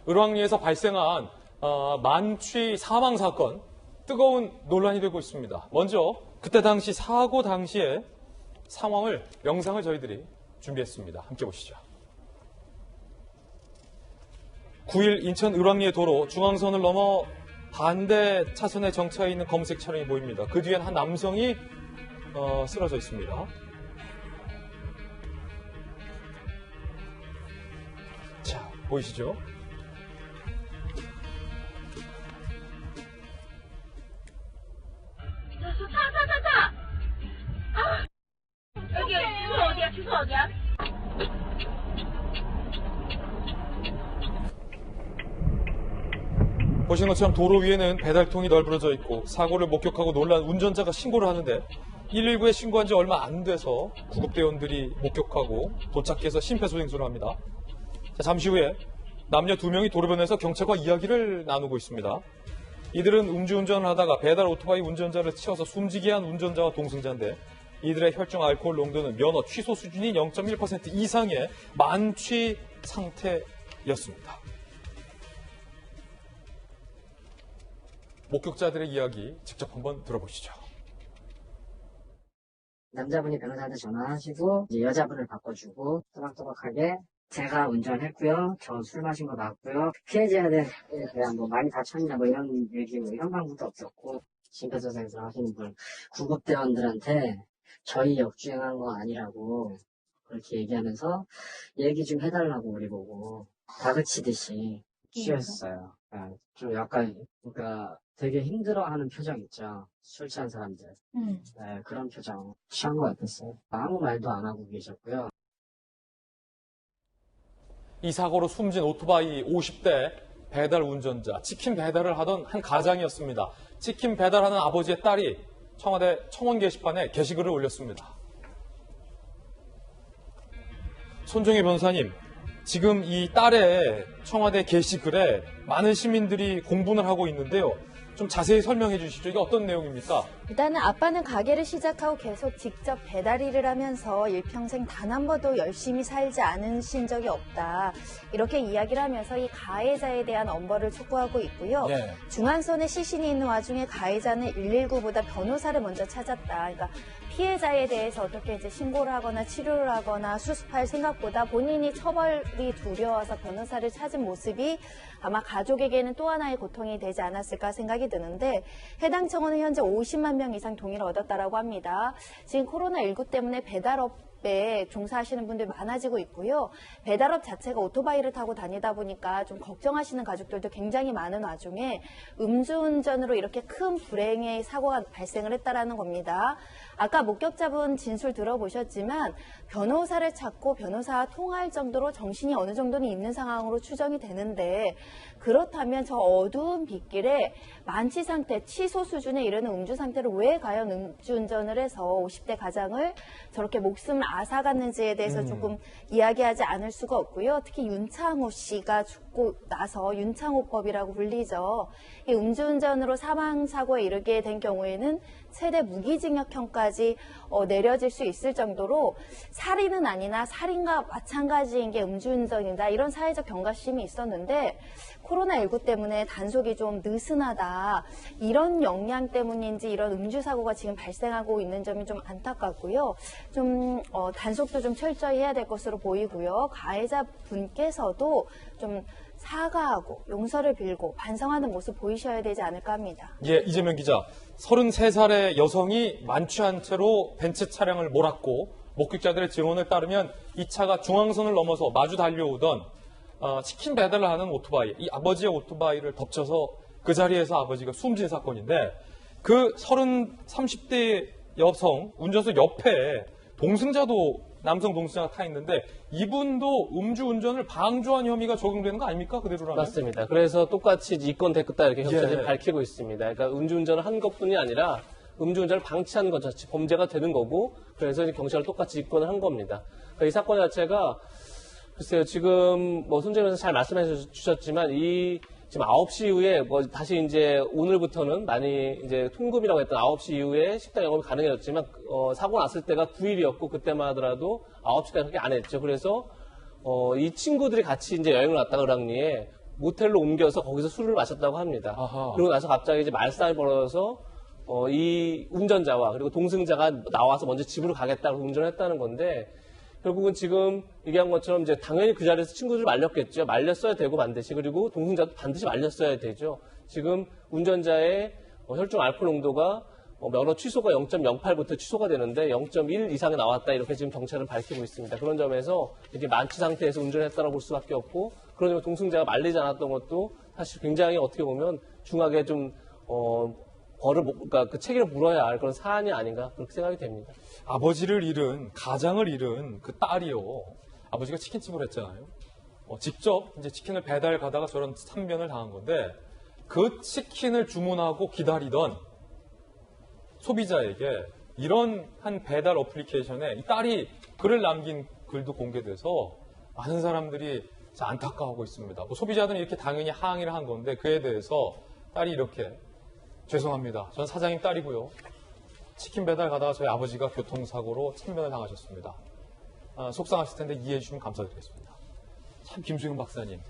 을왕리에서 발생한 만취 사망 사건, 뜨거운 논란이 되고 있습니다. 먼저 그때 당시 사고 당시의 상황을, 영상을 저희들이 준비했습니다. 함께 보시죠. 9일 인천 을왕리의 도로 중앙선을 넘어 반대 차선에 정차해 있는 검은색 차량이 보입니다. 그 뒤엔 한 남성이 쓰러져 있습니다. 자, 보이시죠? 차! 아! 여기, 주소 어디야? 주소 어디야? 보시는 것처럼 도로 위에는 배달통이 널브러져 있고 사고를 목격하고 놀란 운전자가 신고를 하는데 119에 신고한 지 얼마 안 돼서 구급대원들이 목격하고 도착해서 심폐소생술을 합니다. 자, 잠시 후에 남녀 2명이 도로변에서 경찰과 이야기를 나누고 있습니다. 이들은 음주운전을 하다가 배달 오토바이 운전자를 치어서 숨지게 한 운전자와 동승자인데 이들의 혈중 알코올 농도는 면허 취소 수준인 0.1% 이상의 만취 상태였습니다. 목격자들의 이야기 직접 한번 들어보시죠. 남자분이 변호사한테 전화하시고 이제 여자분을 바꿔주고 또박또박하게 제가 운전했고요. 저 술 마신 거 맞고요. 피해자에 대한 뭐 많이 다쳤냐 뭐 이런 얘기 뭐 이런 방법도 없었고 심폐소생술 하시는 분 구급대원들한테 저희 역주행한 거 아니라고 그렇게 얘기하면서 얘기 좀 해달라고 우리 보고 다그치듯이 취했어요. 좀 약간 그러니까 되게 힘들어하는 표정 있죠. 술 취한 사람들. 네, 그런 표정 취한 것 같았어요. 아무 말도 안 하고 계셨고요. 이 사고로 숨진 오토바이 50대 배달 운전자, 치킨 배달을 하던 한 가장이었습니다. 치킨 배달하는 아버지의 딸이 청와대 청원 게시판에 게시글을 올렸습니다. 손정혜 변호사님, 지금 이 딸의 청와대 게시글에 많은 시민들이 공분을 하고 있는데요. 좀 자세히 설명해 주시죠. 이게 어떤 내용입니까? 일단은 아빠는 가게를 시작하고 계속 직접 배달 일을 하면서 일평생 단 한 번도 열심히 살지 않으신 적이 없다. 이렇게 이야기를 하면서 이 가해자에 대한 엄벌을 촉구하고 있고요. 네. 중앙선에 시신이 있는 와중에 가해자는 119보다 변호사를 먼저 찾았다. 그러니까 피해자에 대해서 어떻게 이제 신고를 하거나 치료를 하거나 수습할 생각보다 본인이 처벌이 두려워서 변호사를 찾은 모습이 아마 가족에게는 또 하나의 고통이 되지 않았을까 생각이 드는데 해당 청원은 현재 50만 명 이상 동의를 얻었다라고 합니다. 지금 코로나19 때문에 배달업에 종사하시는 분들이 많아지고 있고요. 배달업 자체가 오토바이를 타고 다니다 보니까 좀 걱정하시는 가족들도 굉장히 많은 와중에 음주운전으로 이렇게 큰 불행의 사고가 발생을 했다라는 겁니다. 아까 목격자분 진술 들어보셨지만 변호사를 찾고 변호사와 통화할 정도로 정신이 어느 정도는 있는 상황으로 추정이 되는데 그렇다면 저 어두운 빗길에 만취 상태, 취소 수준에 이르는 음주 상태를 왜 과연 음주운전을 해서 50대 가장을 저렇게 목숨을 앗아갔는지에 대해서 조금 이야기하지 않을 수가 없고요. 특히 윤창호 씨가 죽고 나서 윤창호법이라고 불리죠. 이 음주운전으로 사망사고에 이르게 된 경우에는 최대 무기징역형까지 내려질 수 있을 정도로 살인은 아니나 살인과 마찬가지인 게 음주운전이다. 이런 사회적 경각심이 있었는데 코로나19 때문에 단속이 좀 느슨하다. 이런 역량 때문인지 이런 음주사고가 지금 발생하고 있는 점이 좀 안타깝고요. 좀 단속도 좀 철저히 해야 될 것으로 보이고요. 가해자 분께서도 좀 사과하고 용서를 빌고 반성하는 모습 보이셔야 되지 않을까 합니다. 예, 이재명 기자. 33살의 여성이 만취한 채로 벤츠 차량을 몰았고 목격자들의 증언을 따르면 이 차가 중앙선을 넘어서 마주 달려오던 치킨 배달을 하는 오토바이, 이 아버지의 오토바이를 덮쳐서 그 자리에서 아버지가 숨진 사건인데 그 30대 여성 운전수 옆에 동승자도 남성 동승자가 타 있는데 이분도 음주운전을 방조한 혐의가 적용되는 거 아닙니까? 그대로라면? 맞습니다. 그래서 똑같이 이권 됐다 이렇게 경찰이 예. 밝히고 있습니다. 그러니까 음주운전을 한 것뿐이 아니라 음주운전을 방치하는 것 자체 범죄가 되는 거고 그래서 이제 경찰을 똑같이 입건을 한 겁니다. 그러니까 이 사건 자체가 글쎄요 지금 뭐 손정혜 변호사 잘 말씀해 주셨지만 이 지금 9시 이후에 뭐 다시 이제 오늘부터는 많이 이제 통금이라고 했던 9시 이후에 식당 영업이 가능해졌지만 사고 났을 때가 9일이었고 그때만 하더라도 9시까지 그렇게 안 했죠. 그래서 이 친구들이 같이 이제 여행을 왔다가 을왕리에 모텔로 옮겨서 거기서 술을 마셨다고 합니다. 아하. 그리고 나서 갑자기 이제 말싸움이 벌어져서 이 운전자와 그리고 동승자가 나와서 먼저 집으로 가겠다고 운전을 했다는 건데 결국은 지금 얘기한 것처럼 이제 당연히 그 자리에서 친구들을 말렸겠죠. 말렸어야 되고 반드시. 그리고 동승자도 반드시 말렸어야 되죠. 지금 운전자의 혈중 알코올 농도가 면허 취소가 0.08부터 취소가 되는데 0.1 이상이 나왔다 이렇게 지금 경찰은 밝히고 있습니다. 그런 점에서 이제 만취 상태에서 운전했다고 볼 수밖에 없고 그런 점에서 동승자가 말리지 않았던 것도 사실 굉장히 어떻게 보면 중하게 좀 그러니까 그 책임을 물어야 할 그런 사안이 아닌가 그렇게 생각이 됩니다. 아버지를 잃은, 가장을 잃은 그 딸이요. 아버지가 치킨집을 했잖아요. 직접 이제 치킨을 배달 가다가 저런 참변을 당한 건데 그 치킨을 주문하고 기다리던 소비자에게 이런 한 배달 어플리케이션에 이 딸이 글을 남긴 글도 공개돼서 많은 사람들이 안타까워하고 있습니다. 소비자들은 이렇게 당연히 항의를 한 건데 그에 대해서 딸이 이렇게 죄송합니다. 전 사장님 딸이고요. 치킨 배달 가다가 저희 아버지가 교통사고로 참변을 당하셨습니다. 속상하실 텐데 이해해 주시면 감사드리겠습니다. 참 김수영 박사님,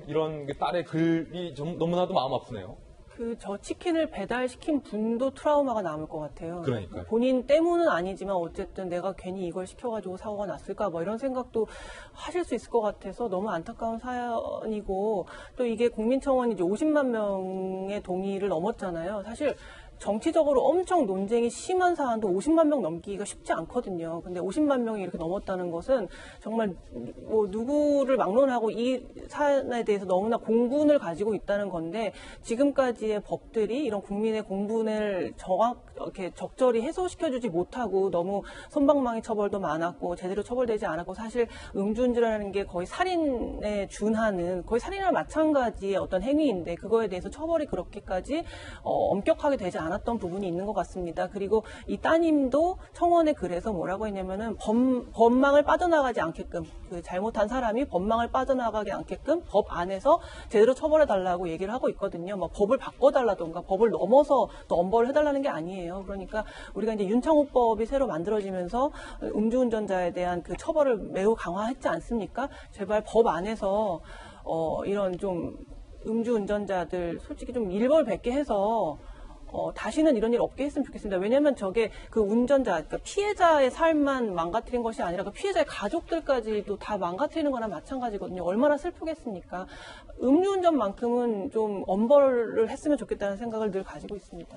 이런 딸의 글이 좀 너무나도 마음 아프네요. 저 치킨을 배달시킨 분도 트라우마가 남을 것 같아요. 그러니까요. 본인 때문은 아니지만 어쨌든 내가 괜히 이걸 시켜가지고 사고가 났을까 뭐 이런 생각도 하실 수 있을 것 같아서 너무 안타까운 사연이고 또 이게 국민청원이 이제 50만 명의 동의를 넘었잖아요. 사실 정치적으로 엄청 논쟁이 심한 사안도 50만 명 넘기기가 쉽지 않거든요. 근데 50만 명이 이렇게 넘었다는 것은 정말 누구를 막론하고 이 사안에 대해서 너무나 공분을 가지고 있다는 건데 지금까지의 법들이 이런 국민의 공분을 이렇게 적절히 해소시켜주지 못하고 너무 솜방망이 처벌도 많았고 제대로 처벌되지 않았고 사실 음주운전이라는 게 거의 살인에 준하는 거의 살인이랑 마찬가지의 어떤 행위인데 그거에 대해서 처벌이 그렇게까지 엄격하게 되지 않았던 부분이 있는 것 같습니다. 그리고 이 따님도 청원에 글에서 뭐라고 했냐면은 법망을 빠져나가지 않게끔 그 잘못한 사람이 법망을 빠져나가지 않게끔 법 안에서 제대로 처벌해달라고 얘기를 하고 있거든요. 뭐 법을 바꿔달라던가 법을 넘어서 또 엄벌을 해달라는 게 아니에요. 그러니까 우리가 이제 윤창호법이 새로 만들어지면서 음주운전자에 대한 그 처벌을 매우 강화했지 않습니까? 제발 법 안에서 이런 좀 음주운전자들 솔직히 좀 일벌백계 해서 다시는 이런 일 없게 했으면 좋겠습니다. 왜냐하면 저게 그 운전자, 그러니까 피해자의 삶만 망가뜨린 것이 아니라 그 피해자의 가족들까지도 다 망가뜨리는 거나 마찬가지거든요. 얼마나 슬프겠습니까? 음주운전만큼은 좀 엄벌을 했으면 좋겠다는 생각을 늘 가지고 있습니다.